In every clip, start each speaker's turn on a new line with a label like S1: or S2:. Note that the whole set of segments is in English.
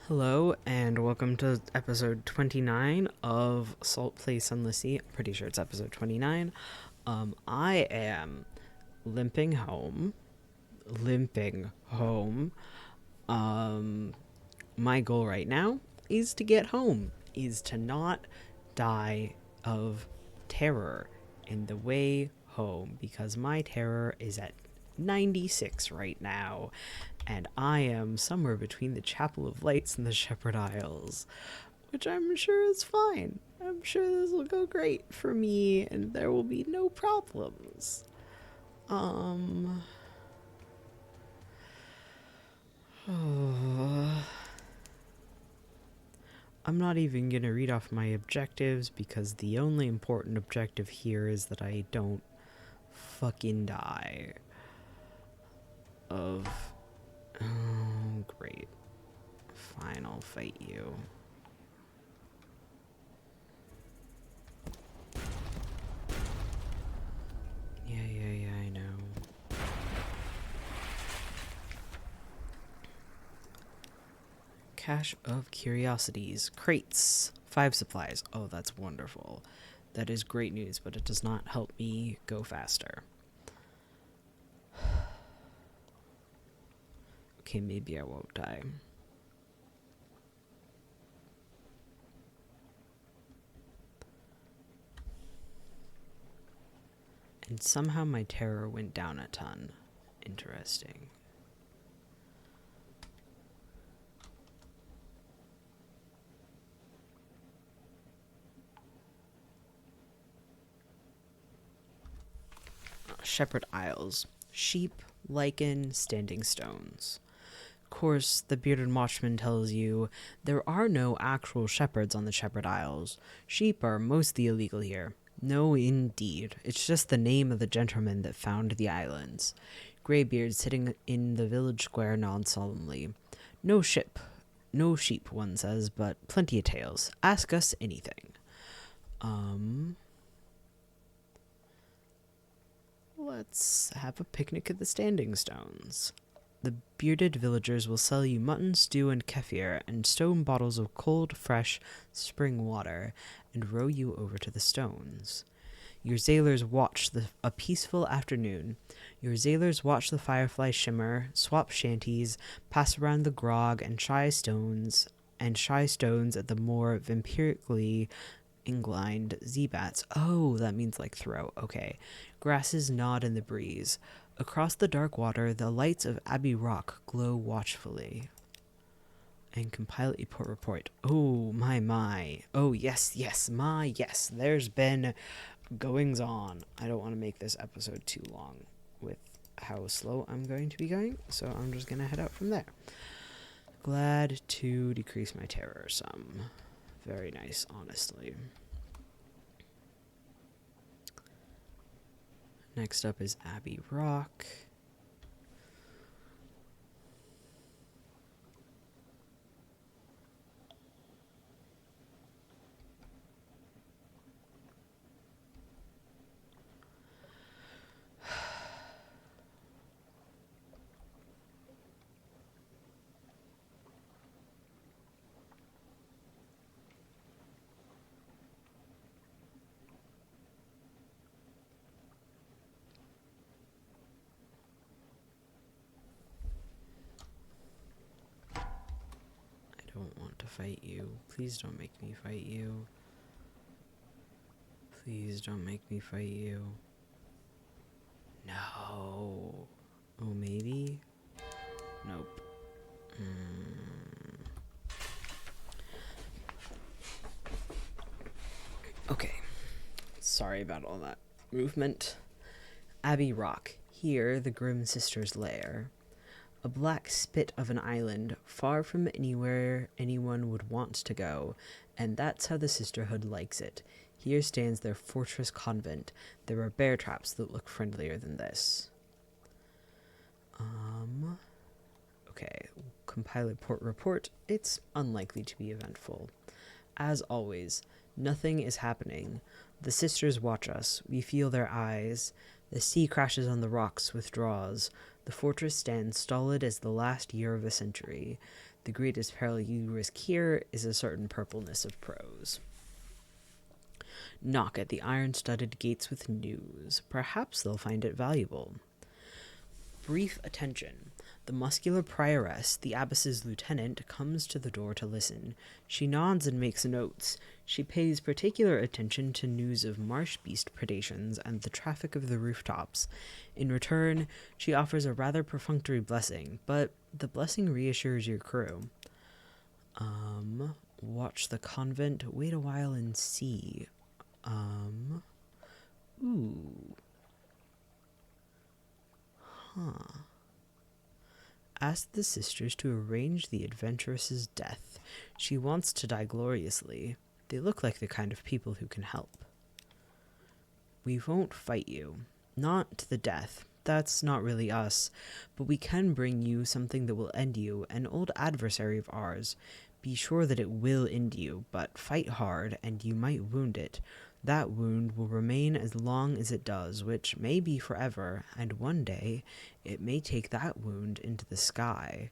S1: Hello, and welcome to episode 29 of Salt Play Sunless. I'm pretty sure it's episode 29. I am limping home. Limping home. My goal right now is to get home, is to not die of terror in the way home, because my terror is at 96 right now, and I am somewhere between the Chapel of Lights and the Shepherd Isles, which I'm sure is fine. I'm sure this will go great for me, and there will be no problems. Um. I'm not even gonna read off my objectives because the only important objective here is that I don't fucking die of. Oh, great. Fine, I'll fight you. Yeah, I know. Cache of curiosities. Crates. 5 supplies. Oh, that's wonderful. That is great news, but it does not help me go faster. Okay, maybe I won't die. And somehow my terror went down a ton. Interesting. Shepherd Isles. Sheep, lichen, standing stones. Of course, the bearded watchman tells you there are no actual shepherds on the Shepherd Isles. Sheep are mostly illegal here. No, indeed. It's just the name of the gentleman that found the islands. Greybeard, sitting in the village square, nods solemnly. No sheep, one says, but plenty of tales. Ask us anything. Let's have a picnic at the Standing Stones. The bearded villagers will sell you mutton stew and kefir and stone bottles of cold, fresh spring water and row you over to the stones. Your sailors watch a peaceful afternoon. Your sailors watch the fireflies shimmer, swap shanties, pass around the grog and shy stones at the more vampirically inclined zebats. Oh, that means like throw. Okay. Grasses nod in the breeze. Across the dark water, the lights of Abbey Rock glow watchfully. And compile a report. Oh, my. Oh, yes. There's been goings on. I don't want to make this episode too long with how slow I'm going to be going, so I'm just going to head out from there. Glad to decrease my terror some. Very nice, honestly. Next up is Abbey Rock. I don't want to fight you. Please don't make me fight you. Please don't make me fight you. No. Oh, maybe? Nope. Okay. Sorry about all that movement. Abbey Rock. Here, the Grim Sisters' lair. A black spit of an island, far from anywhere anyone would want to go, and that's how the Sisterhood likes it. Here stands their fortress convent. There are bear traps that look friendlier than this. Okay, compile a report. It's unlikely to be eventful. As always, nothing is happening. The sisters watch us. We feel their eyes. The sea crashes on the rocks, withdraws. The fortress stands stolid as the last year of a century. The greatest peril you risk here is a certain purpleness of prose. Knock at the iron-studded gates with news. Perhaps they'll find it valuable. Brief attention. The muscular prioress, the abbess's lieutenant, comes to the door to listen. She nods and makes notes. She pays particular attention to news of marsh beast predations and the traffic of the rooftops. In return, she offers a rather perfunctory blessing, but the blessing reassures your crew. Watch the convent, wait a while and see. Ooh. Huh. Ask the sisters to arrange the adventuress's death. She wants to die gloriously. They look like the kind of people who can help. We won't fight you. Not to the death. That's not really us. But we can bring you something that will end you, an old adversary of ours. Be sure that it will end you, but fight hard, and you might wound it. That wound will remain as long as it does, which may be forever, and one day it may take that wound into the sky.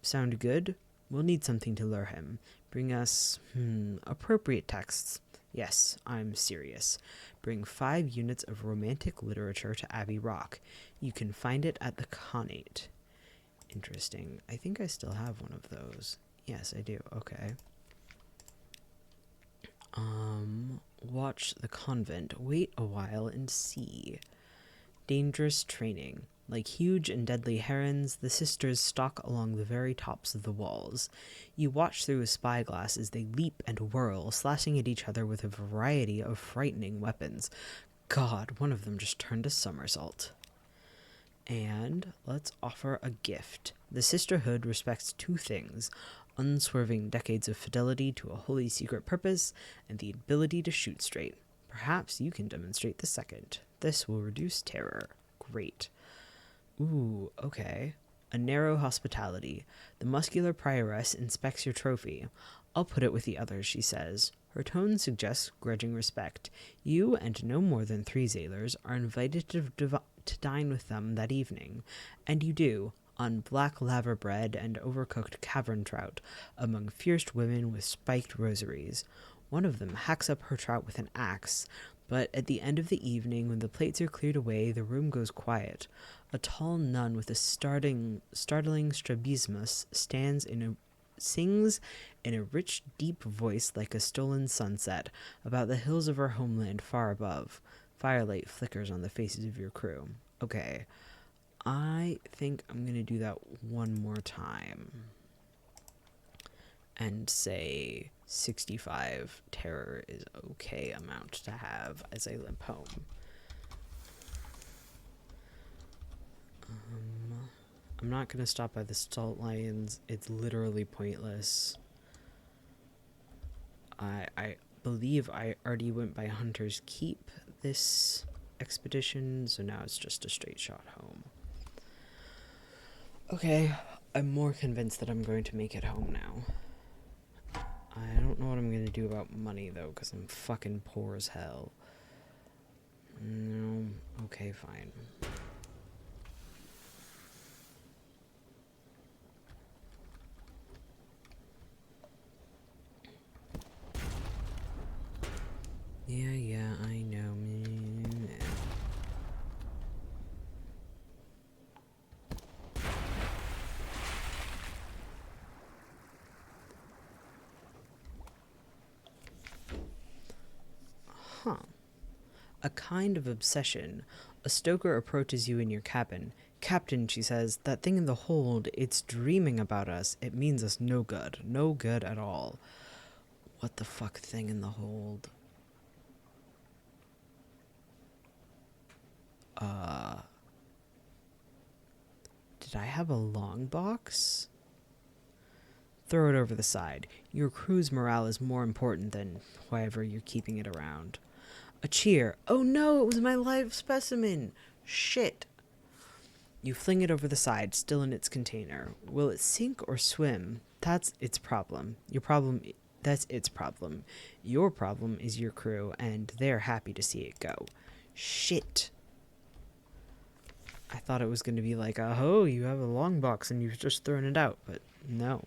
S1: Sound good? We'll need something to lure him. Bring us, appropriate texts. Yes, I'm serious. Bring 5 units of romantic literature to Abbey Rock. You can find it at the Connate. Interesting. I think I still have one of those. Yes, I do. Okay. Watch the convent. Wait a while and see. Dangerous training. Like huge and deadly herons, the sisters stalk along the very tops of the walls. You watch through a spyglass as they leap and whirl, slashing at each other with a variety of frightening weapons. God, one of them just turned a somersault. And let's offer a gift. The sisterhood respects 2 things: unswerving decades of fidelity to a wholly secret purpose, and the ability to shoot straight. Perhaps you can demonstrate the second. This will reduce terror. Great. Ooh, okay. A narrow hospitality. The muscular prioress inspects your trophy. I'll put it with the others, she says. Her tone suggests grudging respect. You and no more than 3 sailors are invited to dine with them that evening. And you do, on black laver bread and overcooked cavern trout, among fierce women with spiked rosaries. One of them hacks up her trout with an axe, but at the end of the evening, when the plates are cleared away, the room goes quiet. A tall nun with a startling strabismus sings in a rich, deep voice like a stolen sunset about the hills of our homeland far above. Firelight flickers on the faces of your crew. Okay, I think I'm going to do that one more time and say 65 terror is okay amount to have as I limp home. I'm not going to stop by the salt lions. It's literally pointless. I believe I already went by Hunter's Keep this expedition, so now it's just a straight shot home. Okay, I'm more convinced that I'm going to make it home now. I don't know what I'm going to do about money, though, because I'm fucking poor as hell. No, okay, fine. Yeah, I know. Huh. A kind of obsession. A stoker approaches you in your cabin. Captain, she says, that thing in the hold, it's dreaming about us. It means us no good. No good at all. What the fuck thing in the hold? Did I have a long box? Throw it over the side. Your crew's morale is more important than whoever you're keeping it around. A cheer. Oh no, it was my live specimen. Shit. You fling it over the side, still in its container. Will it sink or swim? That's its problem. That's its problem. Your problem is your crew, and they're happy to see it go. Shit. I thought it was going to be like, oh, you have a long box and you've just thrown it out, but no.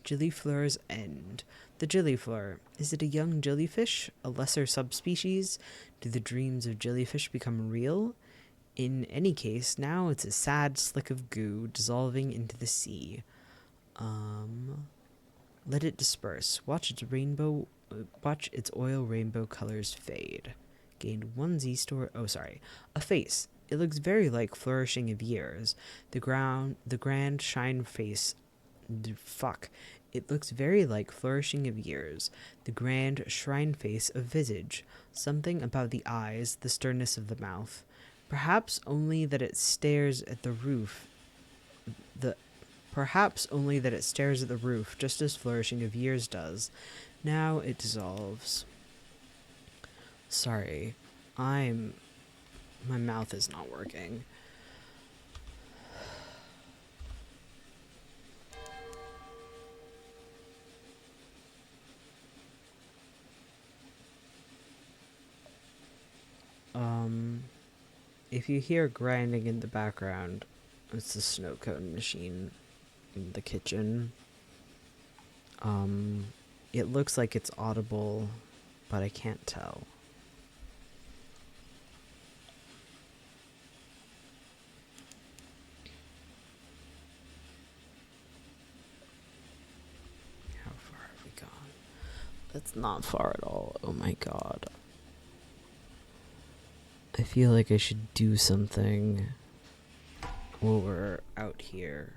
S1: Gilliflower's end. The gilliflower. Is it a young jellyfish? A lesser subspecies? Do the dreams of jellyfish become real? In any case, now it's a sad slick of goo dissolving into the sea. Let it disperse. Watch its oil rainbow colors fade. Gained 1 Z store. Oh, sorry. A face. It looks very like flourishing of years. The grand shine face. Fuck. It looks very like flourishing of years. The grand shrine face of visage. Something about the eyes, the sternness of the mouth. Perhaps only that it stares at the roof. Perhaps only that it stares at the roof, just as flourishing of years does. Now it dissolves. Sorry, my mouth is not working. If you hear grinding in the background, it's the snow cone machine in the kitchen. It looks like it's audible, but I can't tell. How far have we gone? That's not far at all. Oh my god. I feel like I should do something while we're out here.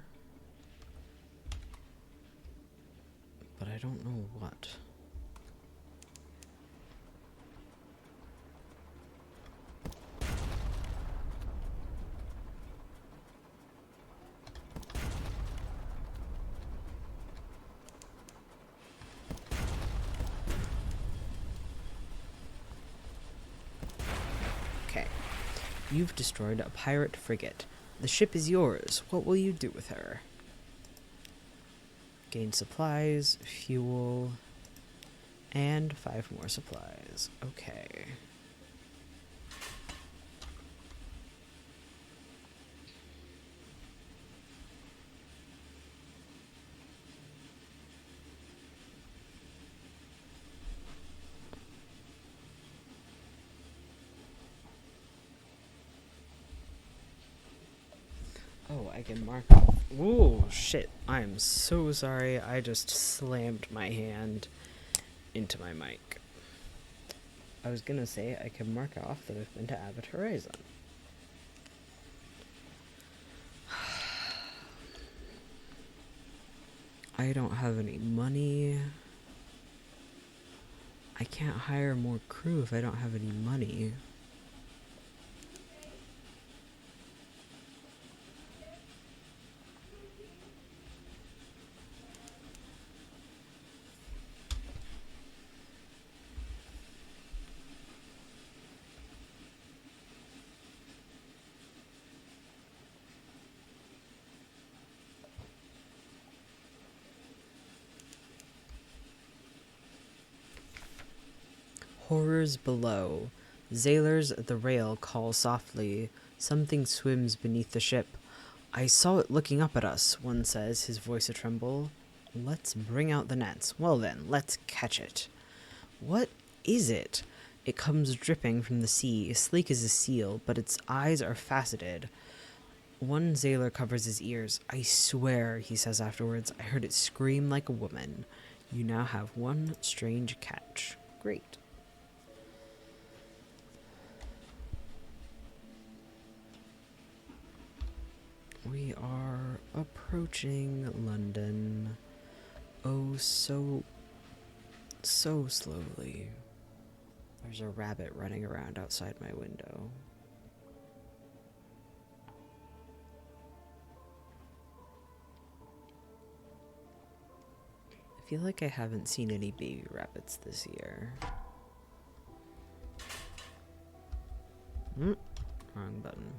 S1: But I don't know what. Okay. You've destroyed a pirate frigate. The ship is yours. What will you do with her? Gain supplies, fuel, and 5 more supplies. Okay. Oh, I can mark off. Whoa, shit. I am so sorry. I just slammed my hand into my mic. I was gonna say I can mark off that I've been to Abbott Horizon. I don't have any money. I can't hire more crew if I don't have any money. Horrors below. Sailors at the rail call softly. Something swims beneath the ship. I saw it looking up at us, one says, his voice a tremble. Let's bring out the nets. Well then, let's catch it. What is it? It comes dripping from the sea, sleek as a seal, but its eyes are faceted. One sailor covers his ears. I swear, he says afterwards, I heard it scream like a woman. You now have one strange catch. Great. We are approaching London. Oh, so slowly. There's a rabbit running around outside my window. I feel like I haven't seen any baby rabbits this year. Wrong button.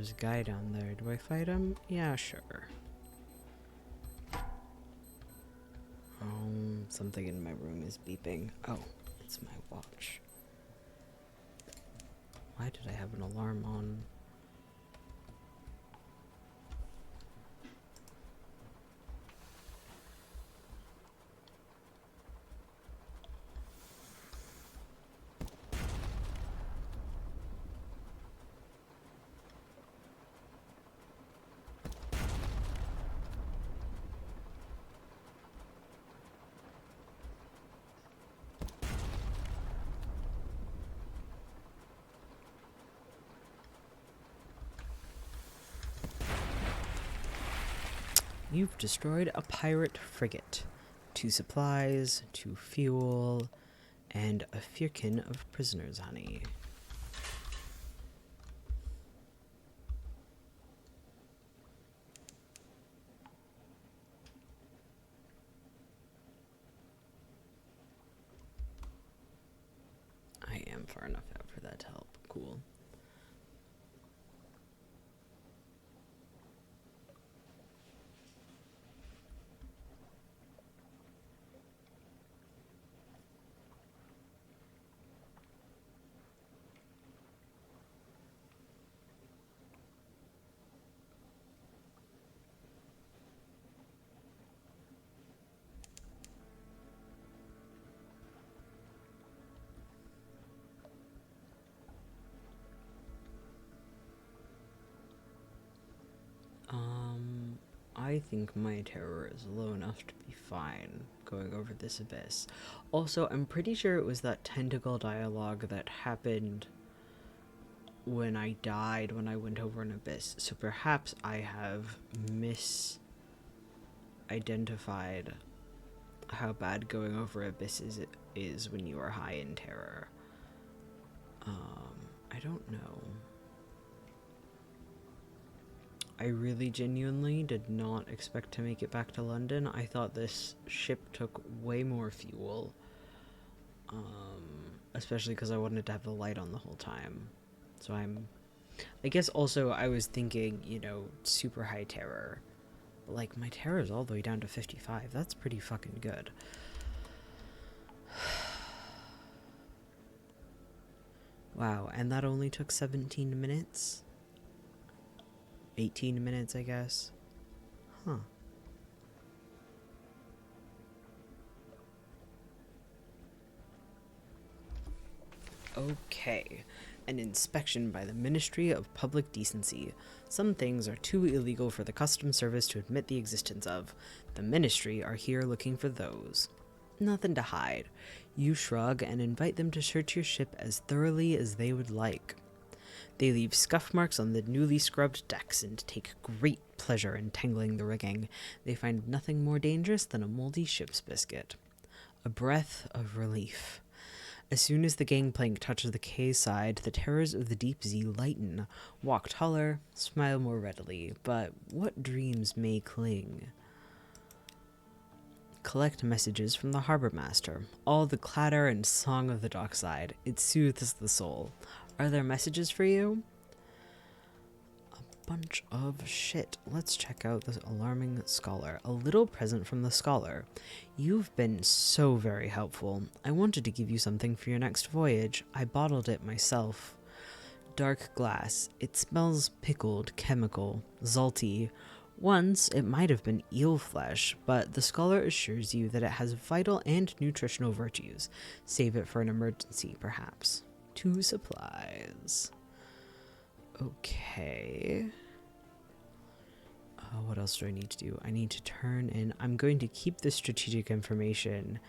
S1: There's a guy down there. Do I fight him? Yeah, sure. Something in my room is beeping. Oh, it's my watch. Why did I have an alarm on? You've destroyed a pirate frigate, 2 supplies, 2 fuel, and a firkin of prisoners' honey. I am far enough out for that to help. Cool. I think my terror is low enough to be fine going over this abyss. Also, I'm pretty sure it was that tentacle dialogue that happened when I died when I went over an abyss. So perhaps I have misidentified how bad going over abysses is when you are high in terror. I don't know. I really genuinely did not expect to make it back to London. I thought this ship took way more fuel. Especially because I wanted to have the light on the whole time. So I guess also I was thinking, you know, super high terror. But like, my terror is all the way down to 55. That's pretty fucking good. Wow, and that only took 17 minutes? 18 minutes, I guess. Huh. Okay. An inspection by the Ministry of Public Decency. Some things are too illegal for the Customs Service to admit the existence of. The Ministry are here looking for those. Nothing to hide. You shrug and invite them to search your ship as thoroughly as they would like. They leave scuff marks on the newly scrubbed decks and take great pleasure in tangling the rigging. They find nothing more dangerous than a moldy ship's biscuit. A breath of relief. As soon as the gangplank touches the quayside, the terrors of the deep sea lighten, walk taller, smile more readily. But what dreams may cling? Collect messages from the harbor master. All the clatter and song of the dockside. It soothes the soul. Are there messages for you? A bunch of shit. Let's check out the alarming scholar. A little present from the scholar. You've been so very helpful. I wanted to give you something for your next voyage. I bottled it myself. Dark glass. It smells pickled, chemical, salty. Once, it might have been eel flesh, but the scholar assures you that it has vital and nutritional virtues. Save it for an emergency, perhaps. 2 supplies. Okay. What else do I need to do? I need to turn in... I'm going to keep the strategic information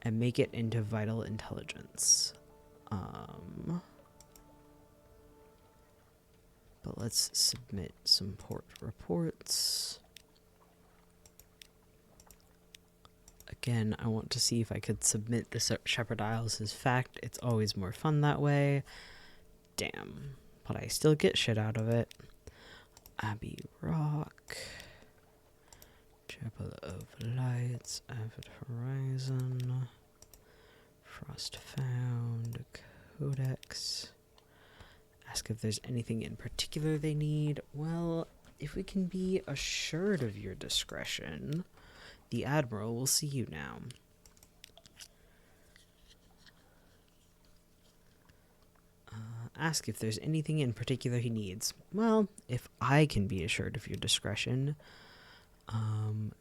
S1: and make it into vital intelligence. But let's submit some port reports. Again, I want to see if I could submit the Shepherd Isles as fact. It's always more fun that way. Damn. But I still get shit out of it. Abbey Rock. Chapel of Lights. Avid Horizon. Frost Found. Codex. Ask if there's anything in particular they need. Well, if we can be assured of your discretion, the Admiral will see you now. Ask if there's anything in particular he needs. Well, if I can be assured of your discretion.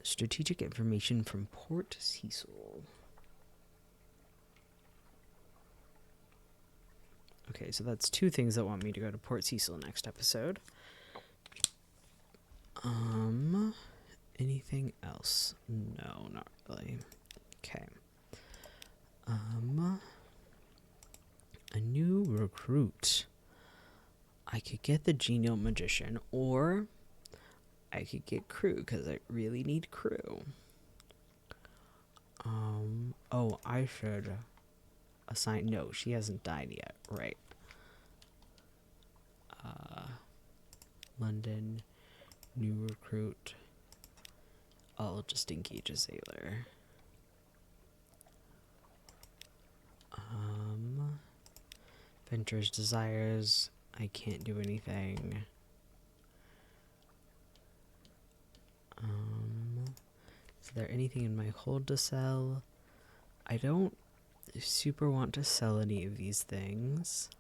S1: Strategic information from Port Cecil. Okay, so that's two things that want me to go to Port Cecil next episode. Anything else? No, not really. Okay. A new recruit. I could get the Genial Magician, or I could get crew, because I really need crew. Oh, I should assign... No, she hasn't died yet. Right. London, new recruit. I'll just engage a sailor. Venture's desires. I can't do anything. Is there anything in my hold to sell? I don't super want to sell any of these things.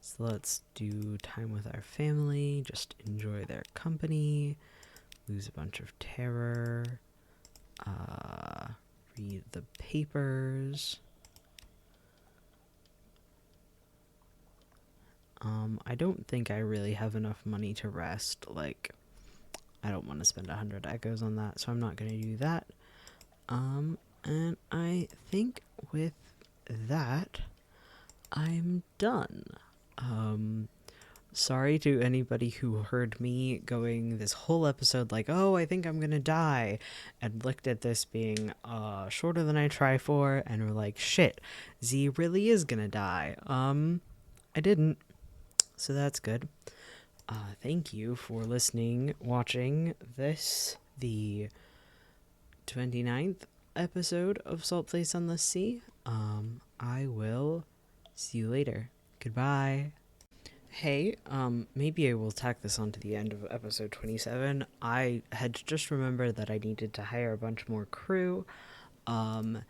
S1: So let's do time with our family, just enjoy their company, lose a bunch of terror, read the papers. I don't think I really have enough money to rest. Like, I don't want to spend 100 echoes on that, so I'm not going to do that. And I think with that, I'm done. Sorry to anybody who heard me going this whole episode like, oh, I think I'm gonna die, and looked at this being shorter than I try for, and were like, shit, Z really is gonna die. I didn't, so that's good. Thank you for listening, watching this, the 29th episode of Salt Play Sunless Sea. I will see you later. Goodbye. Hey, maybe I will tack this onto the end of episode 27. I had just remembered that I needed to hire a bunch more crew. And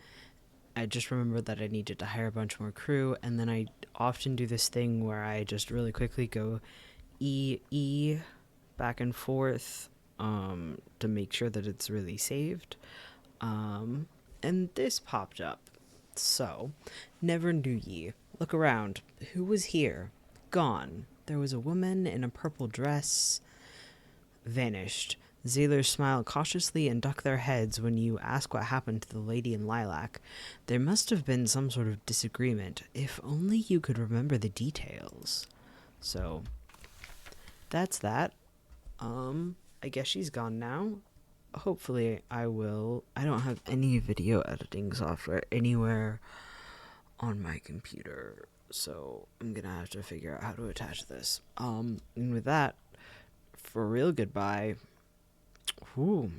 S1: then I often do this thing where I just really quickly go E back and forth, to make sure that it's really saved. And this popped up. So, never knew ye. Look around. Who was here? Gone. There was a woman in a purple dress. Vanished. Sailors smile cautiously and duck their heads when you ask what happened to the lady in lilac. There must have been some sort of disagreement. If only you could remember the details. So, that's that. I guess she's gone now. Hopefully I don't have any video editing software anywhere on my computer, so I'm gonna have to figure out how to attach this. And with that, for real, goodbye. Whew.